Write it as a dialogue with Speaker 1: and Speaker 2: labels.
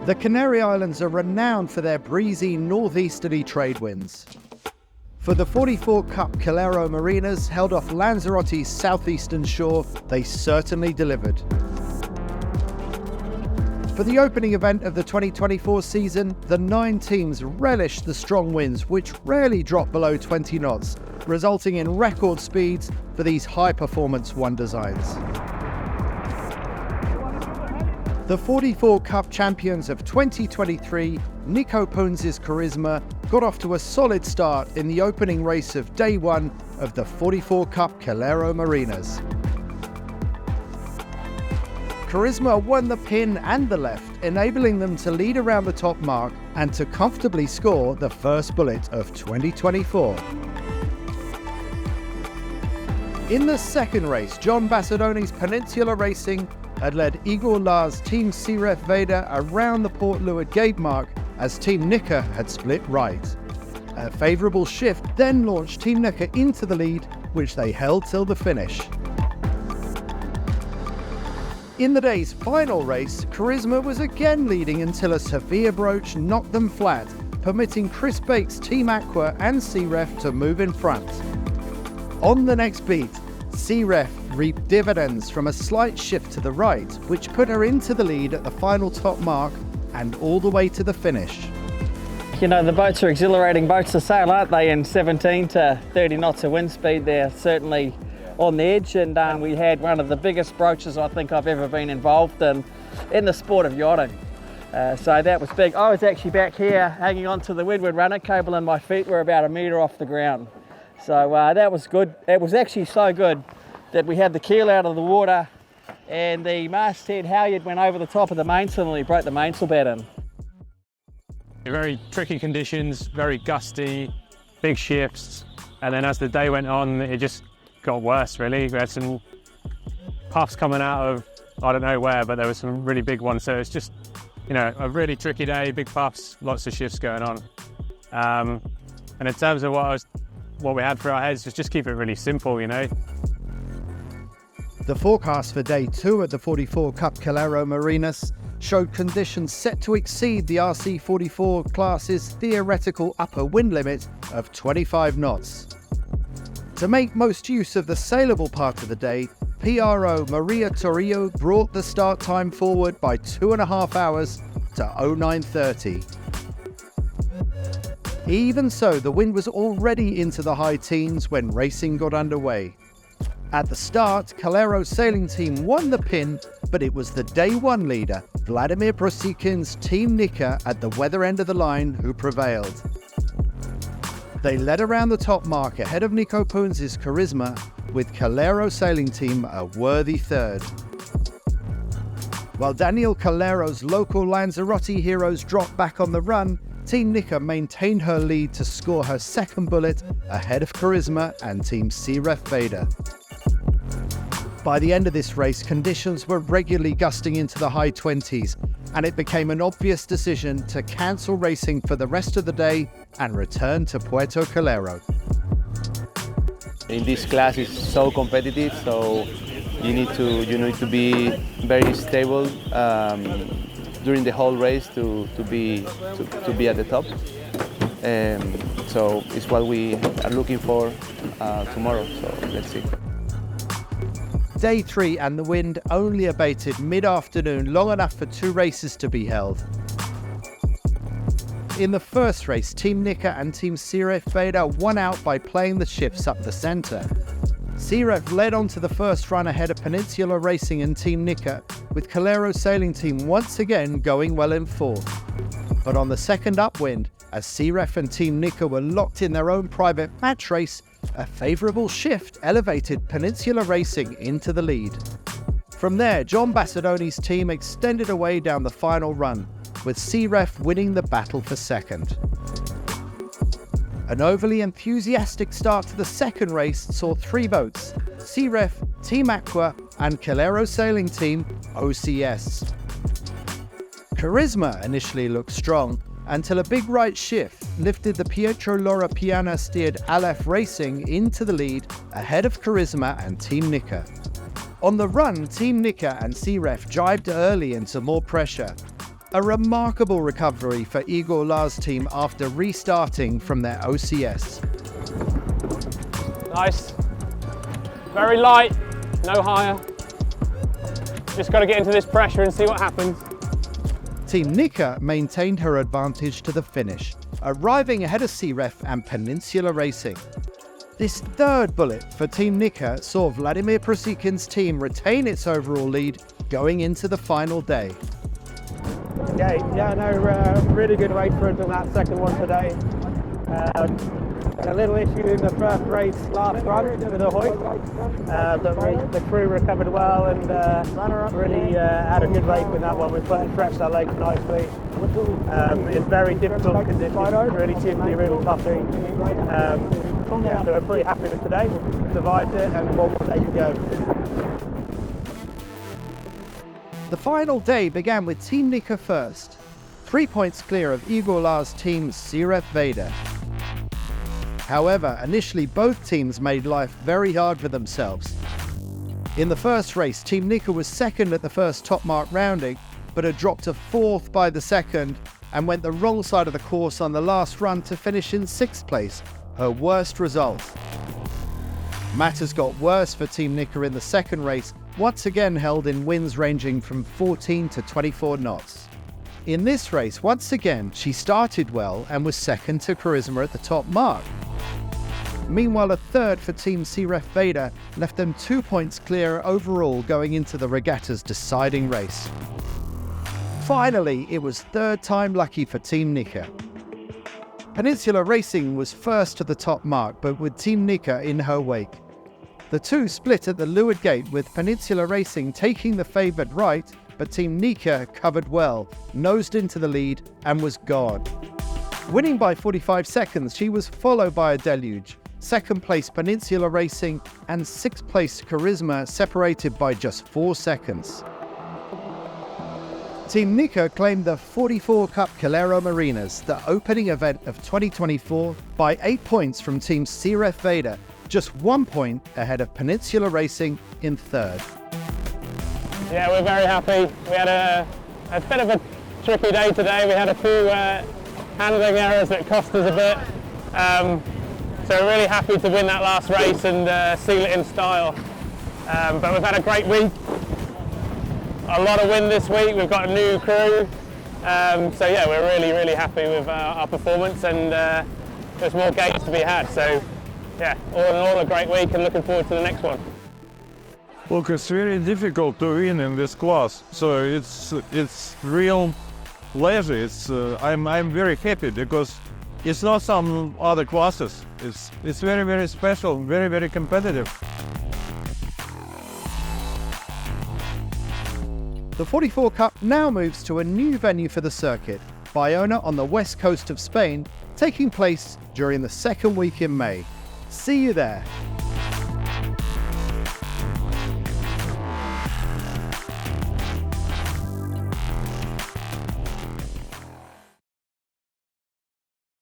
Speaker 1: The Canary Islands are renowned for their breezy northeasterly trade winds. For the 44 Cup Calero Marinas held off Lanzarote's southeastern shore, they certainly delivered. For the opening event of the 2024 season, the 9 teams relished the strong winds, which rarely drop below 20 knots, resulting in record speeds for these high-performance one designs. The 44 Cup champions of 2023, Nico Ponz's Charisma, got off to a solid start in the opening race of day 1 of the 44 Cup Calero Marinas. Charisma won the pin and the left, enabling them to lead around the top mark and to comfortably score the first bullet of 2024. In the second race, John Bassadoni's Peninsula Racing had led Igor Lars' Team Siref Veda around the Port Louis gate mark as Team Nika had split right. A favourable shift then launched Team Nika into the lead, which they held till the finish. In the day's final race, Charisma was again leading until a severe broach knocked them flat, permitting Chris Bates' Team Aqua and Siref to move in front. On the next beat, Siref reaped dividends from a slight shift to the right, which put her into the lead at the final top mark and all the way to the finish.
Speaker 2: You know, the boats are exhilarating boats to sail, aren't they? In 17 to 30 knots of wind speed, they're certainly on the edge, and we had one of the biggest broaches I think I've ever been involved in the sport of yachting. So that was big. I was actually back here hanging on to the windward runner cable and my feet were about 1 metre off the ground. So that was good. It was actually so good that we had the keel out of the water and the masthead halyard went over the top of the mainsail and we broke the mainsail batten.
Speaker 3: Very tricky conditions, very gusty, big shifts, and then as the day went on it just got worse really. We had some puffs coming out of I don't know where, but there were some really big ones, so it's just, you know, a really tricky day, big puffs, lots of shifts going on. And in terms of what we had for our heads was just keep it really simple, you know.
Speaker 1: The forecast for day 2 at the 44 Cup Calero Marinas showed conditions set to exceed the RC44 class's theoretical upper wind limit of 25 knots. To make most use of the saleable part of the day, PRO Maria Torrio brought the start time forward by 2.5 hours to 09:30. Even so, the wind was already into the high teens when racing got underway. At the start, Calero's sailing team won the pin, but it was the day 1 leader, Vladimir Prosikin's Team Nika at the weather end of the line, who prevailed. They led around the top mark ahead of Nico Ponz's Charisma, with Calero sailing team a worthy third. While Daniel Calero's local Lanzarote heroes dropped back on the run, Team Nika maintained her lead to score her second bullet ahead of Charisma and Team Siref Veda. By the end of this race, conditions were regularly gusting into the high 20s, and it became an obvious decision to cancel racing for the rest of the day and return to Puerto Calero.
Speaker 4: In this class it's so competitive, so you need to be very stable during the whole race to be at the top. So it's what we are looking for tomorrow, so let's see.
Speaker 1: Day 3 and the wind only abated mid-afternoon, long enough for 2 races to be held. In the first race, Team Nika and Team Siref Veda won out by playing the shifts up the centre. Siref led on to the first run ahead of Peninsula Racing and Team Nika, with Calero sailing team once again going well in fourth. But on the second upwind, as Siref and Team Nika were locked in their own private match race, a favourable shift elevated Peninsula Racing into the lead. From there, John Bassadoni's team extended away down the final run, with Siref winning the battle for second. An overly enthusiastic start to the second race saw 3 boats, Siref, Team Aqua and Calero sailing team OCS. Charisma initially looked strong, until a big right shift lifted the Pietro Lora Piana steered Aleph Racing into the lead ahead of Charisma and Team Nika. On the run, Team Nika and Siref jibed early into more pressure, A remarkable recovery for Igor Lars' team after restarting from their OCS.
Speaker 3: Nice. Very light, no higher. Just got to get into this pressure and see what happens.
Speaker 1: Team Nika maintained her advantage to the finish, arriving ahead of CREF and Peninsula Racing. This third bullet for Team Nika saw Vladimir Prosikin's team retain its overall lead going into the final day.
Speaker 5: Okay, yeah, no, really good race for until that second one today. A little issue in the first race last run with the hoist, but the crew recovered well and really had a good race with that one. We stretched our legs nicely. In very difficult conditions, really chippy, really puffy. Yeah, so we're pretty happy with today. Survived it, and one more day to go.
Speaker 1: The final day began with Team Nika first, 3 points clear of Igor Lars' team CREF Vader. However, initially both teams made life very hard for themselves. In the first race, Team Nika was second at the first top mark rounding, but had dropped to fourth by the second and went the wrong side of the course on the last run to finish in sixth place, her worst result. Matters got worse for Team Nika in the second race, once again held in winds ranging from 14 to 24 knots. In this race, once again, she started well and was second to Charisma at the top mark. Meanwhile, a third for Team CREF Vader left them 2 points clear overall going into the regatta's deciding race. Finally, it was third time lucky for Team Nika. Peninsula Racing was first to the top mark, but with Team Nika in her wake. The two split at the leeward gate, with Peninsula Racing taking the favoured right, but Team Nika covered well, nosed into the lead, and was gone. Winning by 45 seconds, she was followed by a deluge. Second place Peninsula Racing and sixth place Charisma separated by just 4 seconds. Team Nika claimed the 44 Cup Calero Marinas, the opening event of 2024, by 8 points from Team CREF Vader, just 1 point ahead of Peninsula Racing in third.
Speaker 3: Yeah, we're very happy. We had a bit of a tricky day today. We had a few handling errors that cost us a bit. So we're really happy to win that last race and seal it in style. But we've had a great week. A lot of wind this week. We've got a new crew. So yeah, we're really happy with our performance, and there's more games to be had. So yeah, all in all, a great week and looking forward to the next one.
Speaker 6: Look, it's very difficult to win in this class, so it's real pleasure. I'm very happy because it's not some other classes. It's very special, very competitive.
Speaker 1: The 44 Cup now moves to a new venue for the circuit, Bayona on the west coast of Spain, taking place during the second week in May. See you there.